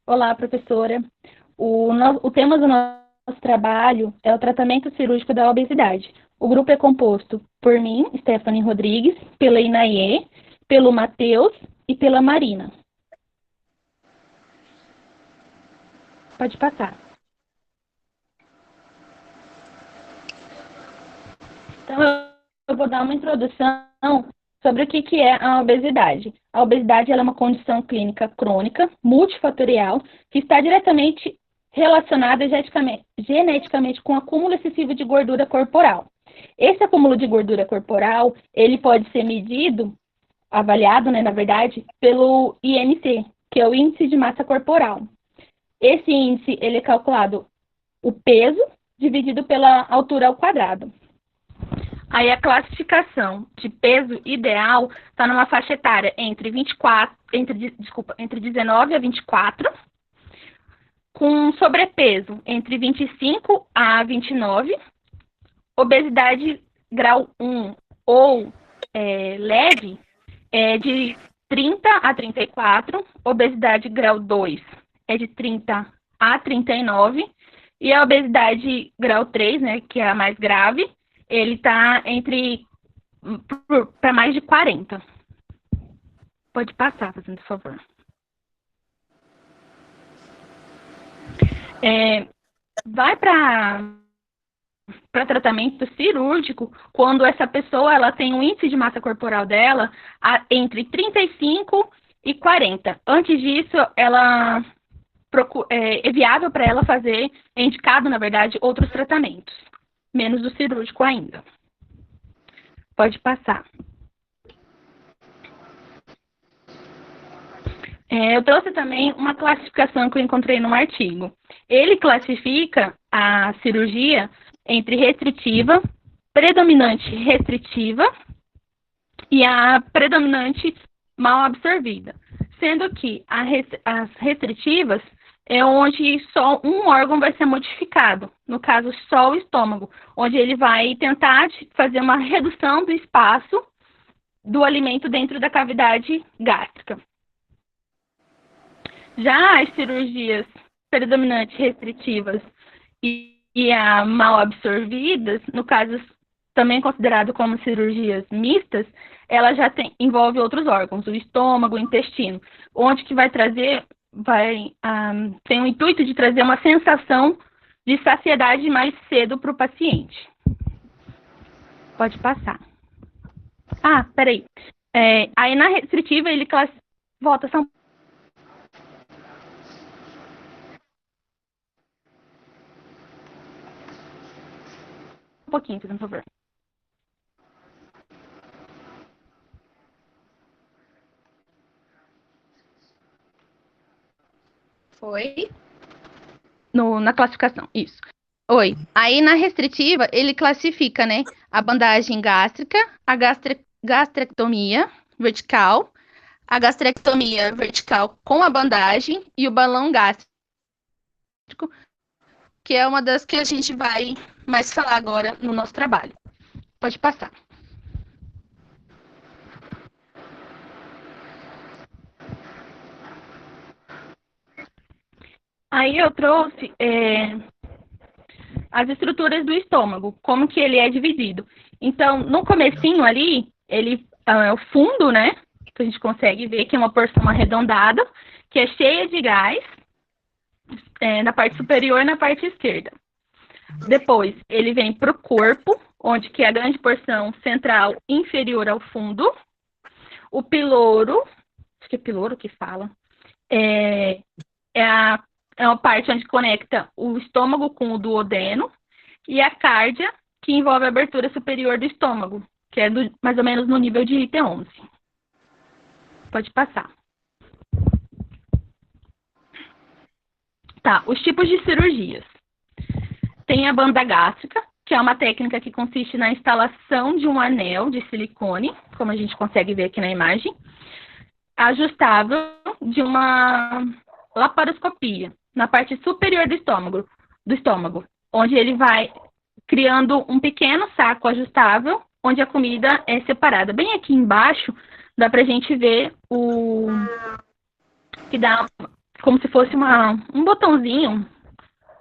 Olá, professora. O tema do nosso trabalho é o tratamento cirúrgico da obesidade. O grupo é composto por mim, Stephanie Rodrigues, pela Inaê, pelo Matheus e pela Marina. Pode passar. Então, eu vou dar uma introdução sobre o que é a obesidade. A obesidade ela é uma condição clínica crônica, multifatorial, que está diretamente relacionada geneticamente com o acúmulo excessivo de gordura corporal. Esse acúmulo de gordura corporal, ele pode ser medido, avaliado, né, na verdade, pelo IMC, que é o Índice de Massa Corporal. Esse índice, ele é calculado o peso dividido pela altura ao quadrado. Aí a classificação de peso ideal está numa faixa etária entre 19 a 24, com sobrepeso entre 25 a 29, obesidade grau 1 ou leve de 30 a 34, obesidade grau 2 é de 30 a 39, e a obesidade grau 3, né, que é a mais grave, ele está para mais de 40. Pode passar, fazendo favor. Vai para tratamento cirúrgico quando essa pessoa ela tem um índice de massa corporal dela entre 35 e 40. Antes disso, é viável para ela fazer, é indicado, na verdade, outros tratamentos, menos o cirúrgico ainda. Pode passar. Eu trouxe também uma classificação que eu encontrei num artigo. Ele classifica a cirurgia entre restritiva, predominante restritiva e a predominante mal absorvida, sendo que as restritivas é onde só um órgão vai ser modificado, no caso só o estômago, onde ele vai tentar fazer uma redução do espaço do alimento dentro da cavidade gástrica. Já as cirurgias predominantes restritivas e a mal absorvidas, no caso também considerado como cirurgias mistas, ela já envolve outros órgãos, o estômago, o intestino, onde que tem o intuito de trazer uma sensação de saciedade mais cedo para o paciente. Pode passar. Peraí. Aí na restritiva ele volta só um pouquinho, por favor. Foi? Na classificação, isso. Oi. Aí na restritiva, ele classifica, né, a bandagem gástrica, a gastrectomia vertical, a gastrectomia vertical com a bandagem e o balão gástrico, que é uma das que a gente vai mais falar agora no nosso trabalho. Pode passar. Aí eu trouxe as estruturas do estômago, como que ele é dividido. Então, no comecinho ali, ele é o fundo, né? Que a gente consegue ver que é uma porção arredondada, que é cheia de gás, na parte superior e na parte esquerda. Depois, ele vem para o corpo, onde que é a grande porção central inferior ao fundo. O piloro, acho que é piloro que fala, é uma parte onde conecta o estômago com o duodeno, e a cárdia, que envolve a abertura superior do estômago, que é mais ou menos no nível de T11. Pode passar. Tá, os tipos de cirurgias. Tem a banda gástrica, que é uma técnica que consiste na instalação de um anel de silicone, como a gente consegue ver aqui na imagem, ajustável de uma laparoscopia, na parte superior do estômago, onde ele vai criando um pequeno saco ajustável, onde a comida é separada. Bem aqui embaixo, dá pra gente ver como se fosse um botãozinho,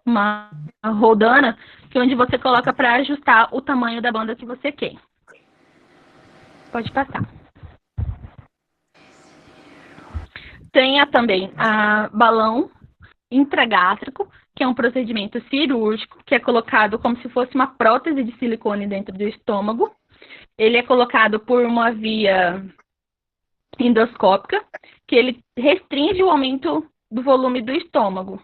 uma rodana, que onde você coloca para ajustar o tamanho da banda que você quer. Pode passar. Tem também a balão intragástrico, que é um procedimento cirúrgico, que é colocado como se fosse uma prótese de silicone dentro do estômago. Ele é colocado por uma via endoscópica, que ele restringe o aumento do volume do estômago,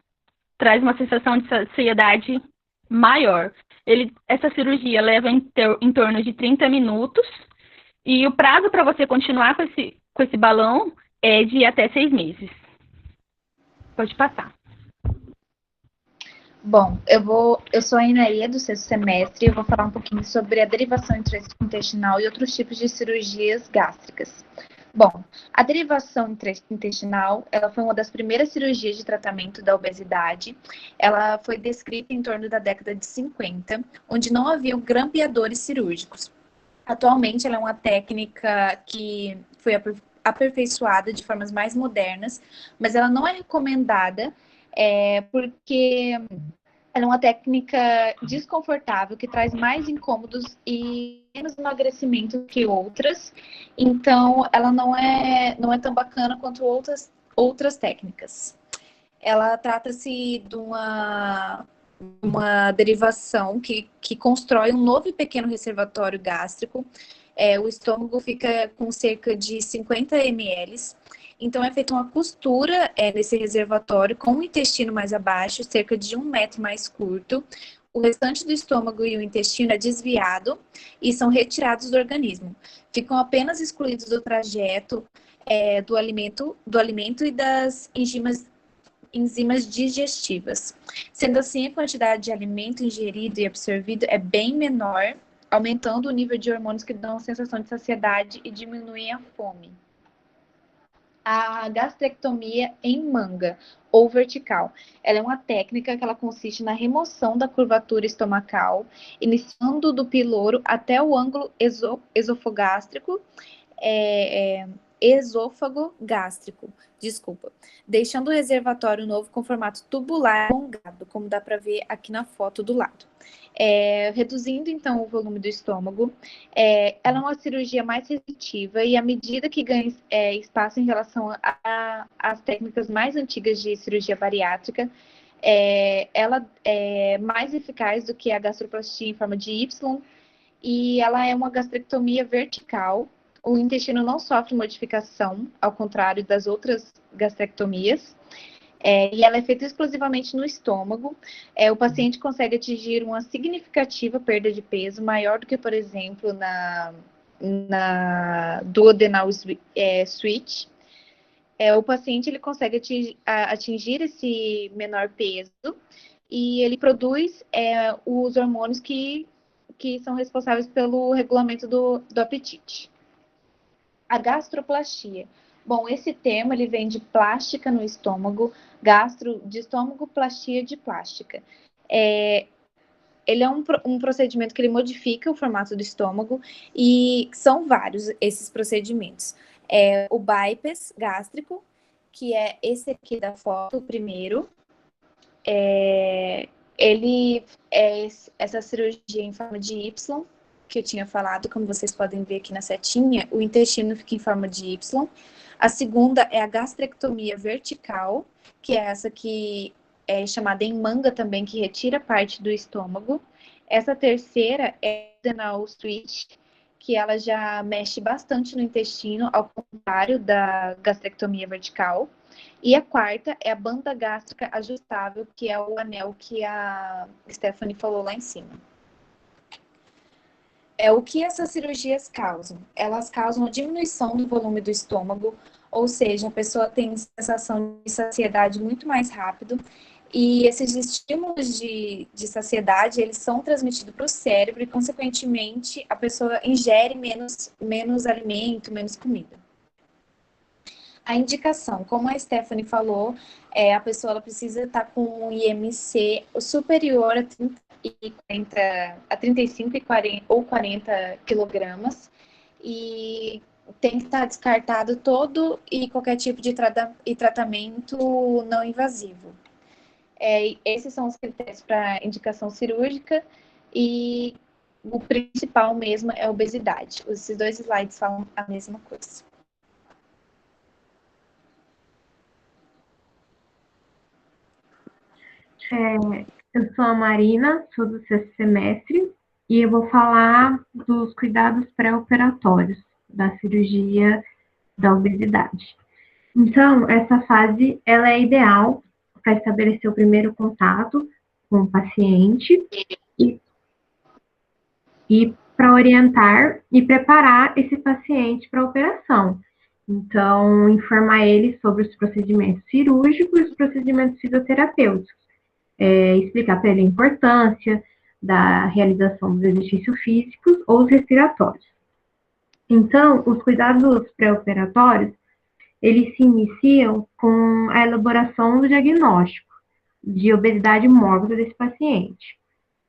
traz uma sensação de saciedade maior. Essa cirurgia leva em torno de 30 minutos, e o prazo para você continuar com esse balão é de até 6 meses. Pode passar. Bom, eu sou a Inaê, do 6º semestre, e eu vou falar um pouquinho sobre a derivação intestinal e outros tipos de cirurgias gástricas. Bom, a derivação intestinal, ela foi uma das primeiras cirurgias de tratamento da obesidade. Ela foi descrita em torno da década de 50, onde não haviam grampeadores cirúrgicos. Atualmente, ela é uma técnica que foi aperfeiçoada de formas mais modernas, mas ela não é recomendada porque ela é uma técnica desconfortável, que traz mais incômodos e menos emagrecimento que outras. Então, ela não é tão bacana quanto outras técnicas. Ela trata-se de uma derivação que constrói um novo e pequeno reservatório gástrico. O estômago fica com cerca de 50 ml. Então, é feita uma costura nesse reservatório com o intestino mais abaixo, cerca de 1 metro mais curto. O restante do estômago e o intestino é desviado e são retirados do organismo. Ficam apenas excluídos do trajeto do alimento e das enzimas digestivas. Sendo assim, a quantidade de alimento ingerido e absorvido é bem menor, aumentando o nível de hormônios que dão a sensação de saciedade e diminuem a fome. A gastrectomia em manga, ou vertical. Ela é uma técnica que ela consiste na remoção da curvatura estomacal, iniciando do piloro até o ângulo esofogástrico, esôfago gástrico, deixando o reservatório novo com formato tubular alongado, como dá para ver aqui na foto do lado. Reduzindo, então, o volume do estômago. Ela é uma cirurgia mais restritiva e, à medida que ganha espaço em relação às técnicas mais antigas de cirurgia bariátrica, ela é mais eficaz do que a gastroplastia em forma de Y, e ela é uma gastrectomia vertical. O intestino não sofre modificação, ao contrário das outras gastrectomias. E ela é feita exclusivamente no estômago. O paciente consegue atingir uma significativa perda de peso, maior do que, por exemplo, na duodenal switch. O paciente ele consegue atingir esse menor peso e ele produz os hormônios que são responsáveis pelo regulamento do apetite. A gastroplastia. Bom, esse termo ele vem de plástica no estômago, gastro de estômago, plastia de plástica. Ele é um procedimento que ele modifica o formato do estômago, e são vários esses procedimentos. O bypass gástrico, que é esse aqui da foto, o primeiro. Ele é essa cirurgia em forma de Y, que eu tinha falado, como vocês podem ver aqui na setinha, o intestino fica em forma de Y. A segunda é a gastrectomia vertical, que é essa que é chamada em manga também, que retira parte do estômago. Essa terceira é a duodenal switch, que ela já mexe bastante no intestino, ao contrário da gastrectomia vertical. E a quarta é a banda gástrica ajustável, que é o anel que a Stephanie falou lá em cima. O que essas cirurgias causam? Elas causam a diminuição do volume do estômago, ou seja, a pessoa tem sensação de saciedade muito mais rápido, e esses estímulos de saciedade, eles são transmitidos para o cérebro e, consequentemente, a pessoa ingere menos alimento, menos comida. A indicação, como a Stephanie falou, a pessoa ela precisa estar com um IMC superior a 35 ou 40 quilogramas, e tem que estar descartado todo e qualquer tipo de tratamento não invasivo. Esses são os critérios para indicação cirúrgica e o principal mesmo é a obesidade. Esses 2 slides falam a mesma coisa. Eu sou a Marina, sou do 6º semestre, e eu vou falar dos cuidados pré-operatórios da cirurgia da obesidade. Então, essa fase, ela é ideal para estabelecer o primeiro contato com o paciente e para orientar e preparar esse paciente para a operação. Então, informar ele sobre os procedimentos cirúrgicos e os procedimentos fisioterapêuticos. Explicar para ele a importância da realização dos exercícios físicos ou os respiratórios. Então, os cuidados pré-operatórios, eles se iniciam com a elaboração do diagnóstico de obesidade mórbida desse paciente.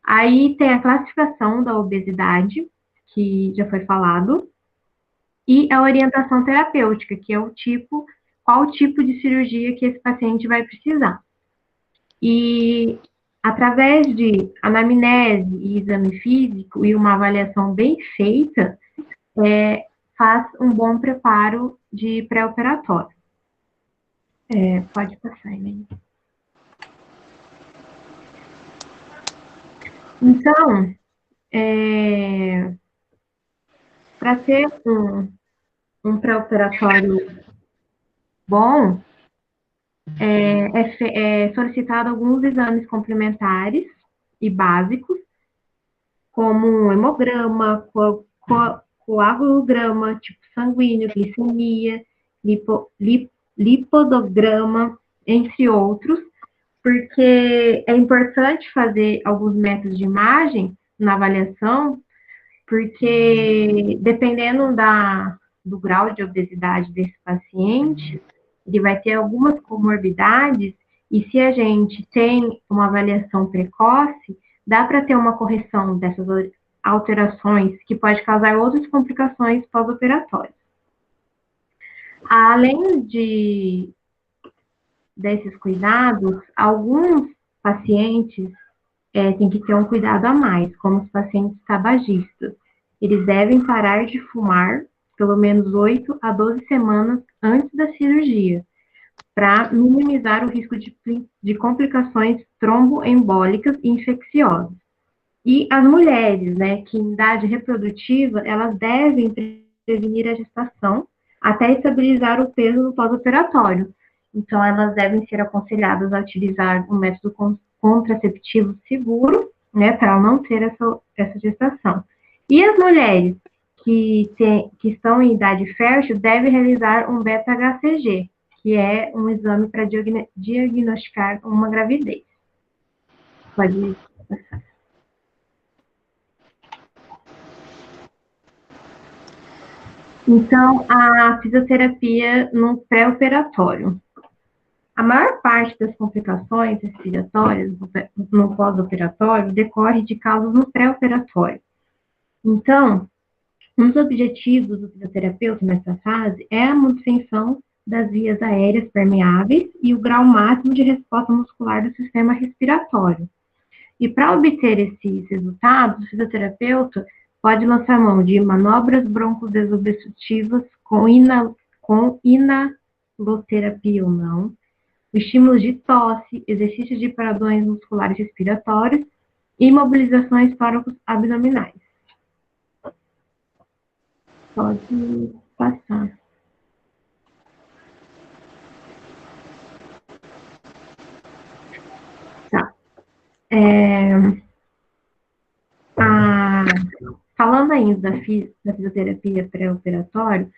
Aí tem a classificação da obesidade, que já foi falado, e a orientação terapêutica, que é qual tipo de cirurgia que esse paciente vai precisar. E através de anamnese e exame físico e uma avaliação bem feita, faz um bom preparo de pré-operatório. Pode passar, né? Então, para ter um pré-operatório bom, é solicitado alguns exames complementares e básicos, como um hemograma, coagulograma, tipo sanguíneo, glicemia, lipodograma, entre outros, porque é importante fazer alguns métodos de imagem na avaliação, porque dependendo do grau de obesidade desse paciente, ele vai ter algumas comorbidades, e se a gente tem uma avaliação precoce, dá para ter uma correção dessas alterações que pode causar outras complicações pós-operatórias. Além desses cuidados, alguns pacientes têm que ter um cuidado a mais, como os pacientes tabagistas. Eles devem parar de fumar pelo menos 8 a 12 semanas antes da cirurgia, para minimizar o risco de complicações tromboembólicas e infecciosas. E as mulheres, né, que em idade reprodutiva, elas devem prevenir a gestação até estabilizar o peso no pós-operatório. Então, elas devem ser aconselhadas a utilizar um método contraceptivo seguro, né, para não ter essa gestação. E as mulheres que estão em idade fértil devem realizar um beta-HCG, que é um exame para diagnosticar uma gravidez. Pode passar. Então, a fisioterapia no pré-operatório. A maior parte das complicações respiratórias no pós-operatório decorre de causas no pré-operatório. Então, um dos objetivos do fisioterapeuta nessa fase é a manutenção das vias aéreas permeáveis e o grau máximo de resposta muscular do sistema respiratório. E para obter esses resultados, o fisioterapeuta pode lançar mão de manobras broncodesobstrutivas com inaloterapia ou não, estímulos de tosse, exercícios de paradões musculares respiratórios e mobilizações abdominais. Pode passar. Tá. Falando ainda da fisioterapia pré-operatória,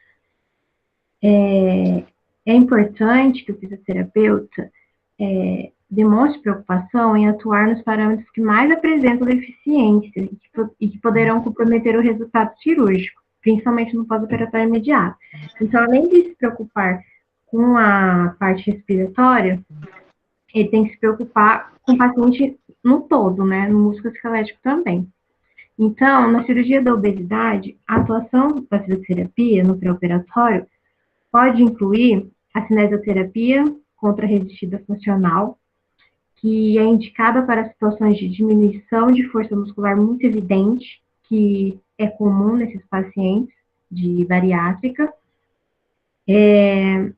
é importante que o fisioterapeuta demonstre preocupação em atuar nos parâmetros que mais apresentam deficiência e que poderão comprometer o resultado cirúrgico, principalmente no pós-operatório imediato. Então, além de se preocupar com a parte respiratória, ele tem que se preocupar com o paciente no todo, né, no músculo esquelético também. Então, na cirurgia da obesidade, a atuação da fisioterapia no pré-operatório pode incluir a cinesioterapia contra-resistida funcional, que é indicada para situações de diminuição de força muscular muito evidente, que é comum nesses pacientes de bariátrica.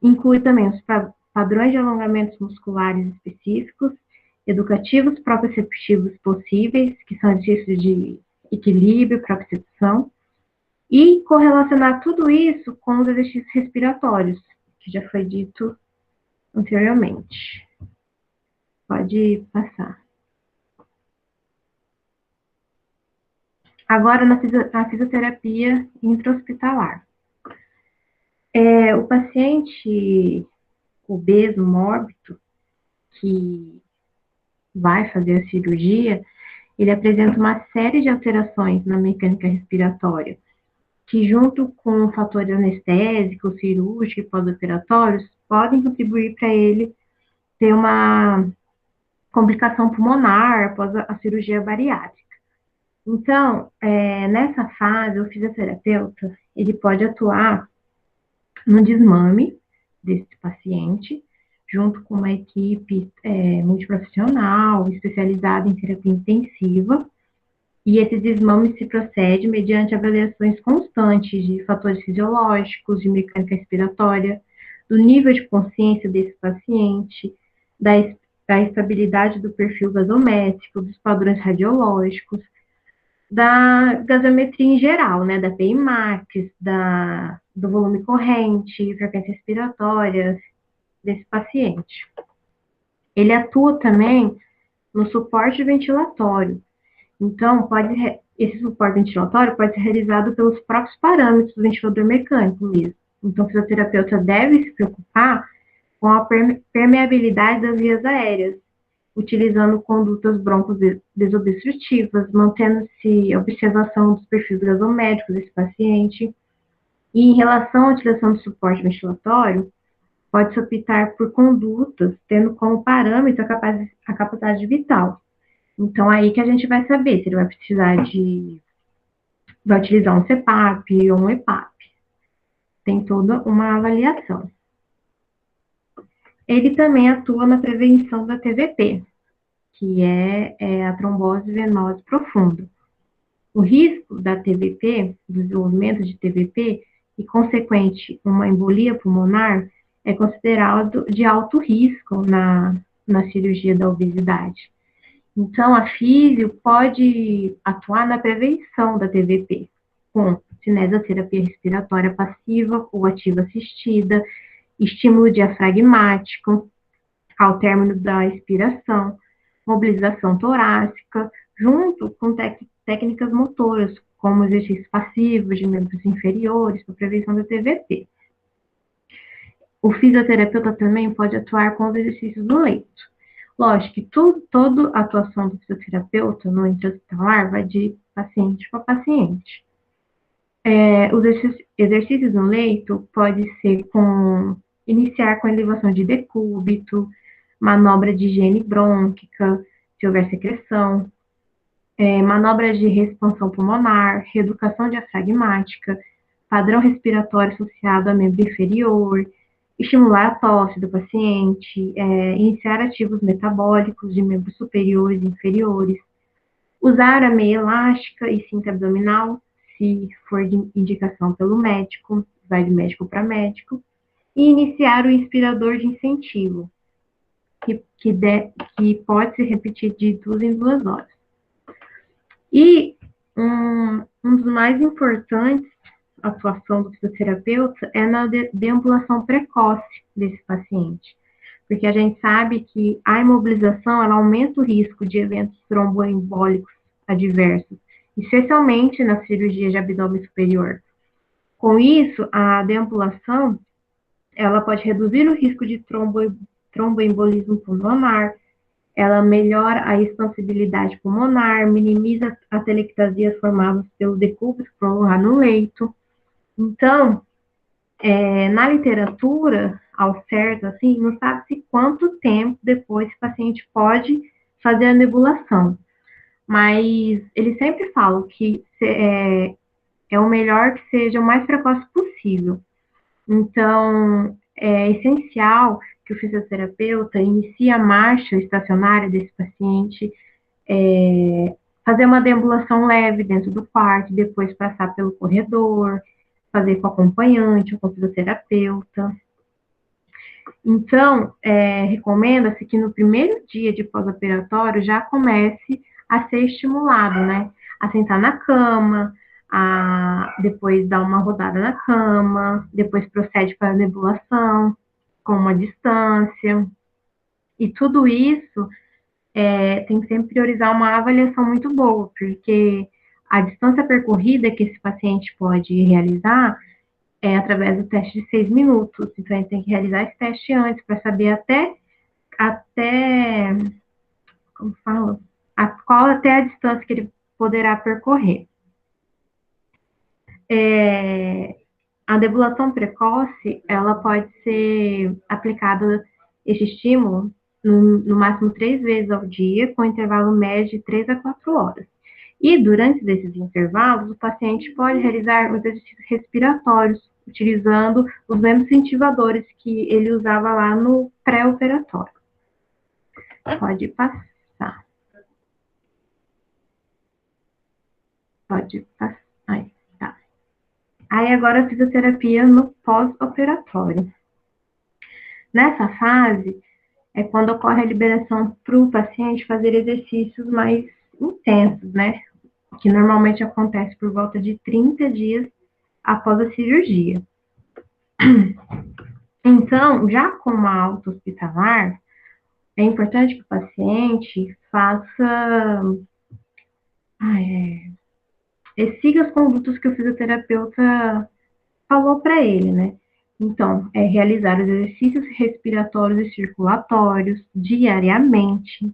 Inclui também os padrões de alongamentos musculares específicos, educativos proprioceptivos possíveis, que são exercícios de equilíbrio, propriocepção, e correlacionar tudo isso com os exercícios respiratórios, que já foi dito anteriormente. Pode passar. Agora, na fisioterapia intra-hospitalar. O paciente obeso, mórbido, que vai fazer a cirurgia, ele apresenta uma série de alterações na mecânica respiratória, que junto com fatores anestésicos, cirúrgicos e pós-operatórios, podem contribuir para ele ter uma complicação pulmonar após a cirurgia bariátrica. Então, nessa fase, o fisioterapeuta, ele pode atuar no desmame desse paciente, junto com uma equipe multiprofissional, especializada em terapia intensiva, e esse desmame se procede mediante avaliações constantes de fatores fisiológicos, de mecânica respiratória, do nível de consciência desse paciente, da estabilidade do perfil gasométrico, dos padrões radiológicos, da gasometria em geral, né, da PI max, do volume corrente, frequência respiratória desse paciente. Ele atua também no suporte ventilatório. Então, esse suporte ventilatório pode ser realizado pelos próprios parâmetros do ventilador mecânico mesmo. Então, o fisioterapeuta deve se preocupar com a permeabilidade das vias aéreas, utilizando condutas broncodesobstrutivas, mantendo-se a observação dos perfis gasométricos desse paciente. E em relação à utilização do suporte ventilatório, pode-se optar por condutas tendo como parâmetro a capacidade vital. Então, aí que a gente vai saber se ele vai utilizar um CPAP ou um EPAP. Tem toda uma avaliação. Ele também atua na prevenção da TVP, que é a trombose venosa profunda. O risco da TVP, do desenvolvimento de TVP, e consequente uma embolia pulmonar, é considerado de alto risco na cirurgia da obesidade. Então, a físio pode atuar na prevenção da TVP, com cinesioterapia respiratória passiva ou ativa assistida, estímulo diafragmático ao término da expiração, mobilização torácica, junto com técnicas motoras, como exercícios passivos de membros inferiores para prevenção da TVP. O fisioterapeuta também pode atuar com os exercícios no leito. Lógico que toda a atuação do fisioterapeuta no intra-hospitalar vai de paciente para paciente. Os exercícios no leito pode ser iniciar com a elevação de decúbito, manobra de higiene brônquica, se houver secreção, manobras de expansão pulmonar, reeducação diafragmática, padrão respiratório associado a membro inferior, estimular a tosse do paciente, iniciar ativos metabólicos de membros superiores e inferiores, usar a meia elástica e cinta abdominal, se for de indicação pelo médico, vai de médico para médico, e iniciar o inspirador de incentivo, que pode ser repetido de 2 em 2 horas. E um dos mais importantes atuação do fisioterapeuta é na deambulação precoce desse paciente, porque a gente sabe que a imobilização ela aumenta o risco de eventos tromboembólicos adversos, especialmente na cirurgia de abdômen superior. Com isso, a deambulação ela pode reduzir o risco de tromboembolismo pulmonar, ela melhora a expansibilidade pulmonar, minimiza as telectasias formadas pelo decúbito prolongado no leito. Então, na literatura, ao certo, assim, não sabe-se quanto tempo depois o paciente pode fazer a nebulação. mas eles sempre falam que é o melhor que seja o mais precoce possível. Então, é essencial que o fisioterapeuta inicie a marcha estacionária desse paciente, fazer uma deambulação leve dentro do quarto, depois passar pelo corredor, fazer com o acompanhante ou com o fisioterapeuta. Então, recomenda-se que no primeiro dia de pós-operatório já comece a ser estimulado, né? A sentar na cama, a depois dar uma rodada na cama, depois procede para a nebulação, com uma distância. E tudo isso tem que sempre priorizar uma avaliação muito boa, porque a distância percorrida que esse paciente pode realizar é através do teste de 6 minutos. Então, a gente tem que realizar esse teste antes para saber como fala? Qual até a distância que ele poderá percorrer. A nebulação precoce, ela pode ser aplicada, esse estímulo, no máximo 3 vezes ao dia, com intervalo médio de 3 a 4 horas. E, durante esses intervalos, o paciente pode realizar os exercícios respiratórios, utilizando os mesmos incentivadores que ele usava lá no pré-operatório. Pode passar. Pode passar. Aí, tá. Aí, agora, a fisioterapia no pós-operatório. Nessa fase, é quando ocorre a liberação para o paciente fazer exercícios mais intensos, né? Que normalmente acontece por volta de 30 dias após a cirurgia. Então, já com uma alta hospitalar, é importante que o paciente siga as condutas que o fisioterapeuta falou para ele, né? Então, realizar os exercícios respiratórios e circulatórios diariamente,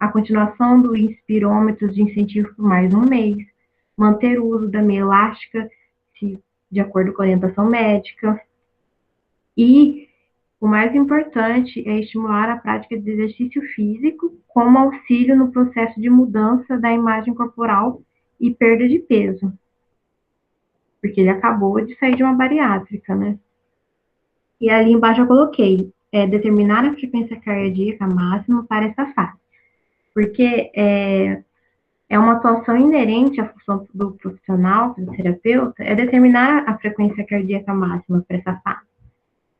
a continuação do inspirômetro de incentivo por mais um mês, manter o uso da meia elástica, de acordo com a orientação médica. E o mais importante é estimular a prática de exercício físico como auxílio no processo de mudança da imagem corporal e perda de peso. Porque ele acabou de sair de uma bariátrica, né? E ali embaixo eu coloquei, determinar a frequência cardíaca máxima para essa fase. Porque é uma atuação inerente à função do profissional, do terapeuta, é determinar a frequência cardíaca máxima para essa fase.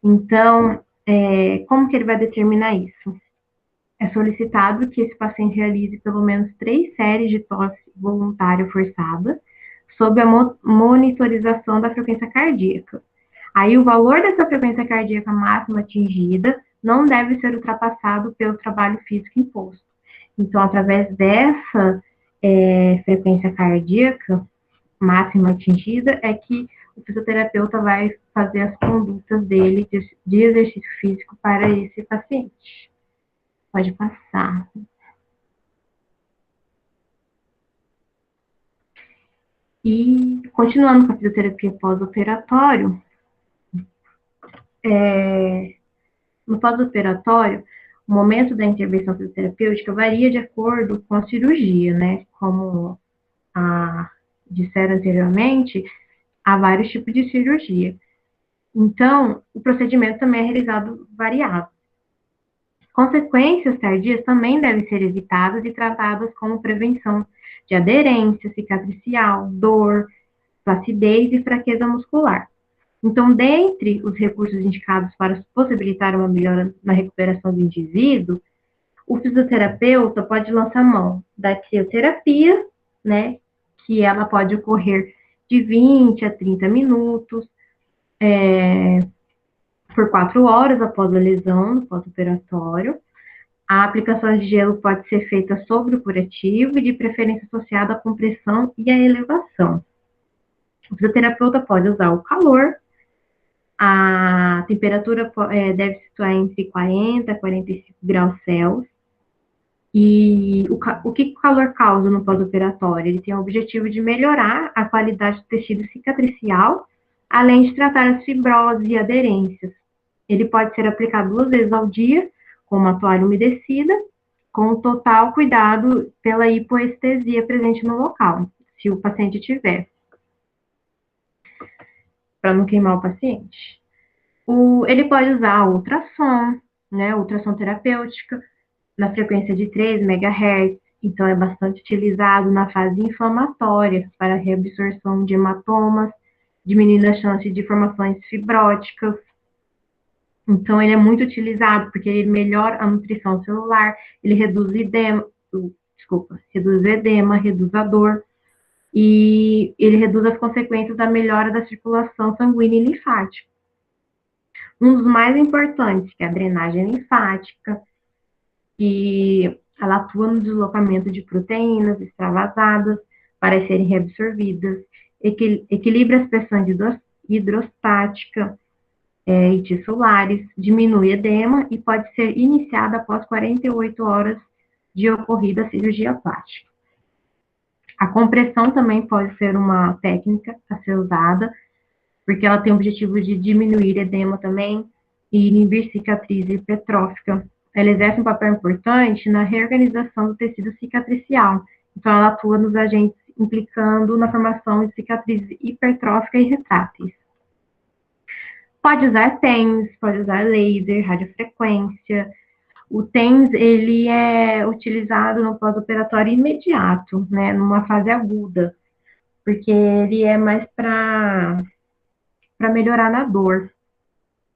Então, como que ele vai determinar isso? É solicitado que esse paciente realize pelo menos 3 séries de tosse voluntária forçada, sob a monitorização da frequência cardíaca. Aí, o valor dessa frequência cardíaca máxima atingida não deve ser ultrapassado pelo trabalho físico imposto. Então, através dessa frequência cardíaca máxima atingida, é que o fisioterapeuta vai fazer as condutas dele de exercício físico para esse paciente. Pode passar. E, continuando com a fisioterapia pós-operatório, no pós-operatório, o momento da intervenção fisioterapêutica varia de acordo com a cirurgia, né? Como disseram anteriormente, há vários tipos de cirurgia. Então, o procedimento também é realizado variado. Consequências tardias também devem ser evitadas e tratadas como prevenção de aderência cicatricial, dor, flacidez e fraqueza muscular. Então, dentre os recursos indicados para possibilitar uma melhora na recuperação do indivíduo, o fisioterapeuta pode lançar mão da crioterapia, né, que ela pode ocorrer de 20 a 30 minutos, por 4 horas após a lesão no pós-operatório. A aplicação de gelo pode ser feita sobre o curativo e de preferência associada à compressão e à elevação. O fisioterapeuta pode usar o calor. A temperatura deve se situar entre 40 a 45 graus Celsius. E o que o calor causa no pós-operatório? Ele tem o objetivo de melhorar a qualidade do tecido cicatricial, além de tratar as fibroses e aderências. Ele pode ser aplicado 2 vezes ao dia, com uma toalha umedecida, com total cuidado pela hipoestesia presente no local, se o paciente tiver, para não queimar o paciente. Ele pode usar ultrassom, né, ultrassom terapêutica, na frequência de 3 MHz, então é bastante utilizado na fase inflamatória para reabsorção de hematomas, diminuindo a chance de formações fibróticas. Então, ele é muito utilizado porque ele melhora a nutrição celular, ele reduz reduz edema, reduz a dor, e ele reduz as consequências da melhora da circulação sanguínea e linfática. Um dos mais importantes, que é a drenagem linfática, que ela atua no deslocamento de proteínas extravasadas para serem reabsorvidas, equilibra as pressões hidrostática e tissulares, diminui edema e pode ser iniciada após 48 horas de ocorrida a cirurgia plástica. A compressão também pode ser uma técnica a ser usada, porque ela tem o objetivo de diminuir edema também e inibir cicatriz hipertrófica. Ela exerce um papel importante na reorganização do tecido cicatricial. Então, ela atua nos agentes implicando na formação de cicatrizes hipertróficas e retráteis. Pode usar TENS, pode usar laser, radiofrequência. O TENS, ele é utilizado no pós-operatório imediato, né, numa fase aguda, porque ele é mais para melhorar na dor.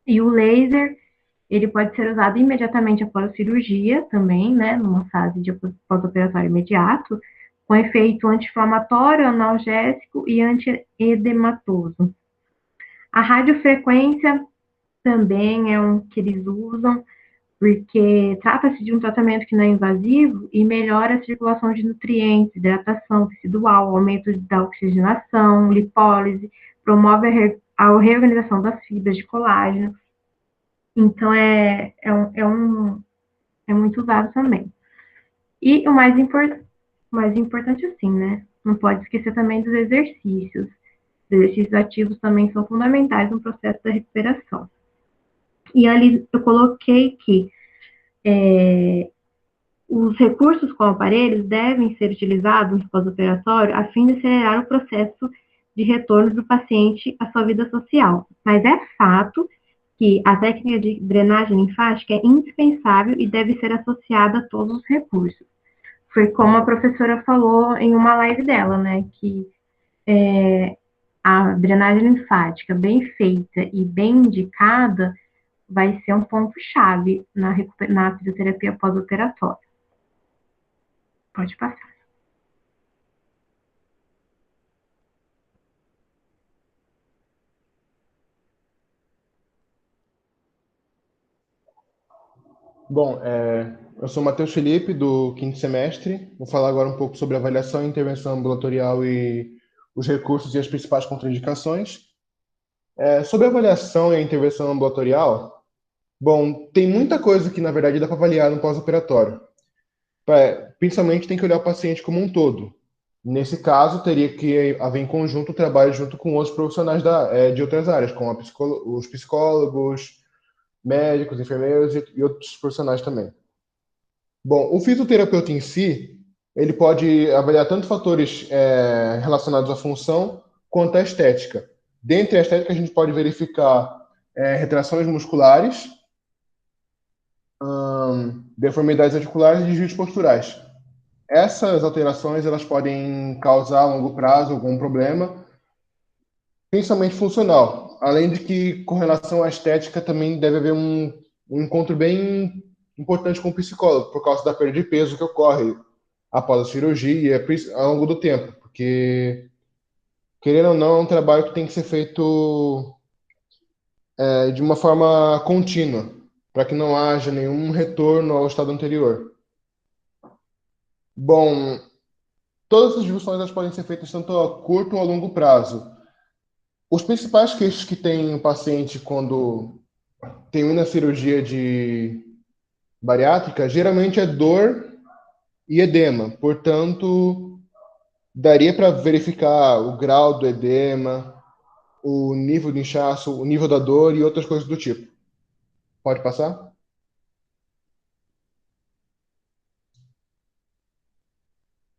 E o laser, ele pode ser usado imediatamente após a cirurgia também, né, numa fase de pós-operatório imediato, com efeito anti-inflamatório, analgésico e antiedematoso. A radiofrequência também é um que eles usam, porque trata-se de um tratamento que não é invasivo e melhora a circulação de nutrientes, hidratação tecidual, aumento da oxigenação, lipólise, promove a reorganização das fibras de colágeno. Então, é muito usado também. E o mais importante, assim, né? Não pode esquecer também dos exercícios. Os exercícios ativos também são fundamentais no processo da recuperação. E ali eu coloquei que os recursos com aparelhos devem ser utilizados no pós-operatório a fim de acelerar o processo de retorno do paciente à sua vida social. Mas é fato que a técnica de drenagem linfática é indispensável e deve ser associada a todos os recursos. Foi como a professora falou em uma live dela, né, que a drenagem linfática bem feita e bem indicada vai ser um ponto-chave na fisioterapia pós-operatória. Pode passar. Bom, eu sou Matheus Felipe, do quinto semestre. Vou falar agora um pouco sobre avaliação e intervenção ambulatorial e os recursos e as principais contraindicações. Sobre a avaliação e a intervenção ambulatorial, bom, tem muita coisa que, na verdade, dá para avaliar no pós-operatório. Principalmente tem que olhar o paciente como um todo. Nesse caso, teria que haver em conjunto o trabalho junto com outros profissionais de outras áreas, como os psicólogos, médicos, enfermeiros e outros profissionais também. Bom, o fisioterapeuta em si, ele pode avaliar tanto fatores relacionados à função quanto à estética. Dentre a estética, a gente pode verificar retrações musculares, deformidades articulares e desvios posturais. Essas alterações elas podem causar a longo prazo algum problema, principalmente funcional. Além de que, com relação à estética, também deve haver um encontro bem importante com o psicólogo, por causa da perda de peso que ocorre após a cirurgia, ao longo do tempo. Porque, querendo ou não, é um trabalho que tem que ser feito de uma forma contínua, para que não haja nenhum retorno ao estado anterior. Bom, todas as disfunções podem ser feitas tanto a curto ou a longo prazo. Os principais queixos que tem o paciente quando tem uma cirurgia de bariátrica, geralmente é dor e edema. Portanto, daria para verificar o grau do edema, o nível do inchaço, o nível da dor e outras coisas do tipo. Pode passar?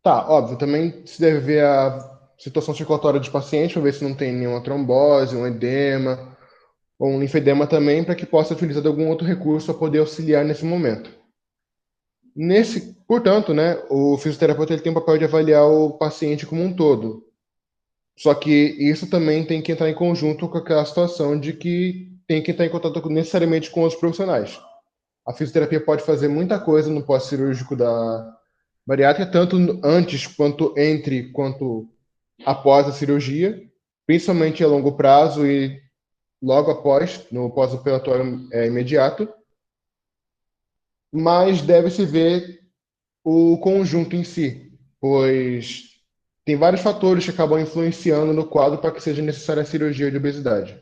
Tá, óbvio, também se deve ver a situação circulatória dos pacientes, para ver se não tem nenhuma trombose, um edema, ou um linfedema também, para que possa utilizar de algum outro recurso para poder auxiliar nesse momento. Portanto, né, o fisioterapeuta ele tem o papel de avaliar o paciente como um todo. Só que isso também tem que entrar em conjunto com aquela situação de que tem que entrar em contato necessariamente com os profissionais. A fisioterapia pode fazer muita coisa no pós-cirúrgico da bariátrica, tanto antes, quanto entre, quanto após a cirurgia, principalmente a longo prazo e logo após, no pós-operatório imediato, mas deve-se ver o conjunto em si, pois tem vários fatores que acabam influenciando no quadro para que seja necessária a cirurgia de obesidade.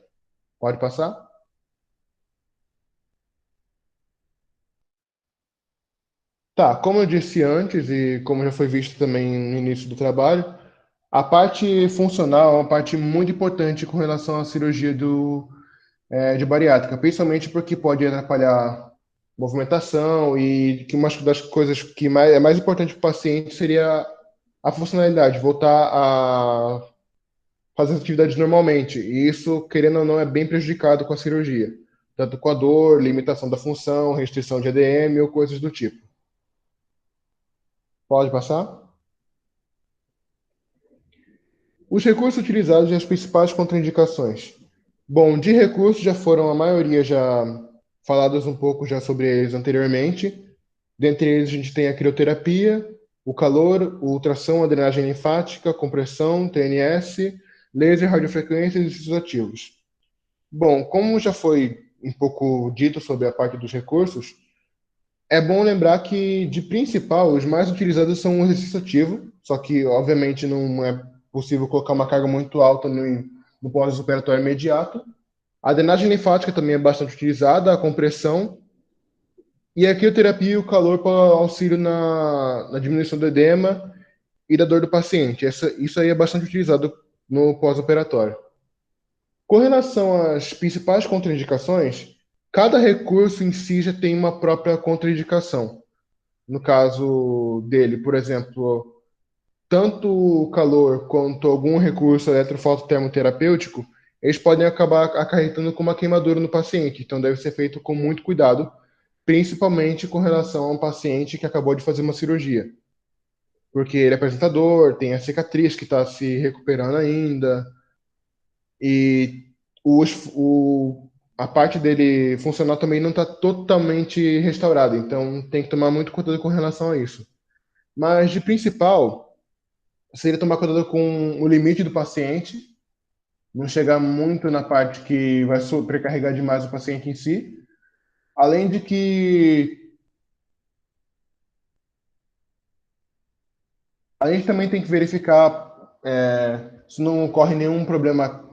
Pode passar? Tá, como eu disse antes e como já foi visto também no início do trabalho, a parte funcional é uma parte muito importante com relação à cirurgia de bariátrica, principalmente porque pode atrapalhar movimentação e que uma das coisas que é mais importante para o paciente seria a funcionalidade, voltar a fazer as atividades normalmente. E isso, querendo ou não, é bem prejudicado com a cirurgia, tanto com a dor, limitação da função, restrição de ADM ou coisas do tipo. Pode passar? Os recursos utilizados e as principais contraindicações. Bom, de recursos já foram a maioria já faladas um pouco já sobre eles anteriormente. Dentre eles a gente tem a crioterapia, o calor, o ultrassom, a drenagem linfática, compressão, TNS, laser, radiofrequência e exercícios ativos. Bom, como já foi um pouco dito sobre a parte dos recursos, é bom lembrar que, de principal, os mais utilizados são o exercício ativo, só que, obviamente, não é possível colocar uma carga muito alta no pós-operatório imediato. A drenagem linfática também é bastante utilizada, a compressão, e a crioterapia e o calor para auxílio na diminuição do edema e da dor do paciente. Isso aí é bastante utilizado no pós-operatório. Com relação às principais contraindicações, cada recurso em si já tem uma própria contraindicação. No caso dele, por exemplo, tanto o calor quanto algum recurso eletrofototermoterapêutico, eles podem acabar acarretando com uma queimadura no paciente, então deve ser feito com muito cuidado, principalmente com relação a um paciente que acabou de fazer uma cirurgia, porque ele é apresentador, tem a cicatriz que está se recuperando ainda, e a parte dele funcional também não está totalmente restaurada, então tem que tomar muito cuidado com relação a isso. Mas de principal, seria tomar cuidado com o limite do paciente, não chegar muito na parte que vai sobrecarregar demais o paciente em si, além de que a gente também tem que verificar se não ocorre nenhum problema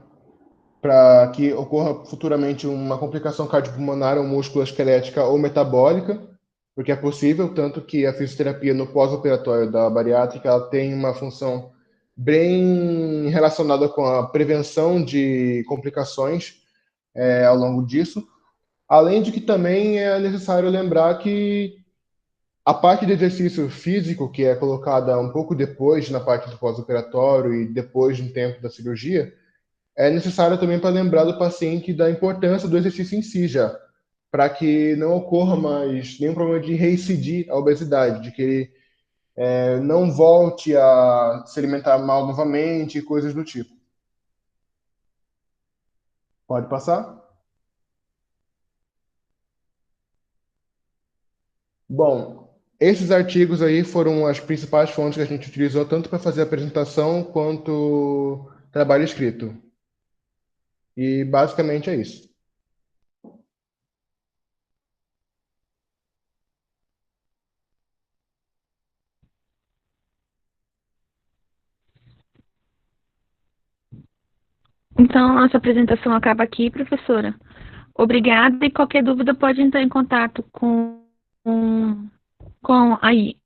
para que ocorra futuramente uma complicação cardiopulmonar ou musculoesquelética ou metabólica, porque é possível, tanto que a fisioterapia no pós-operatório da bariátrica ela tem uma função bem relacionada com a prevenção de complicações ao longo disso, além de que também é necessário lembrar que a parte de exercício físico, que é colocada um pouco depois na parte do pós-operatório e depois de um tempo da cirurgia, é necessário também para lembrar do paciente da importância do exercício em si já, para que não ocorra mais nenhum problema de reincidir a obesidade, de que ele não volte a se alimentar mal novamente e coisas do tipo. Pode passar? Bom, esses artigos aí foram as principais fontes que a gente utilizou tanto para fazer a apresentação quanto trabalho escrito. E basicamente é isso. Então, nossa apresentação acaba aqui, professora. Obrigada e qualquer dúvida pode entrar em contato com aí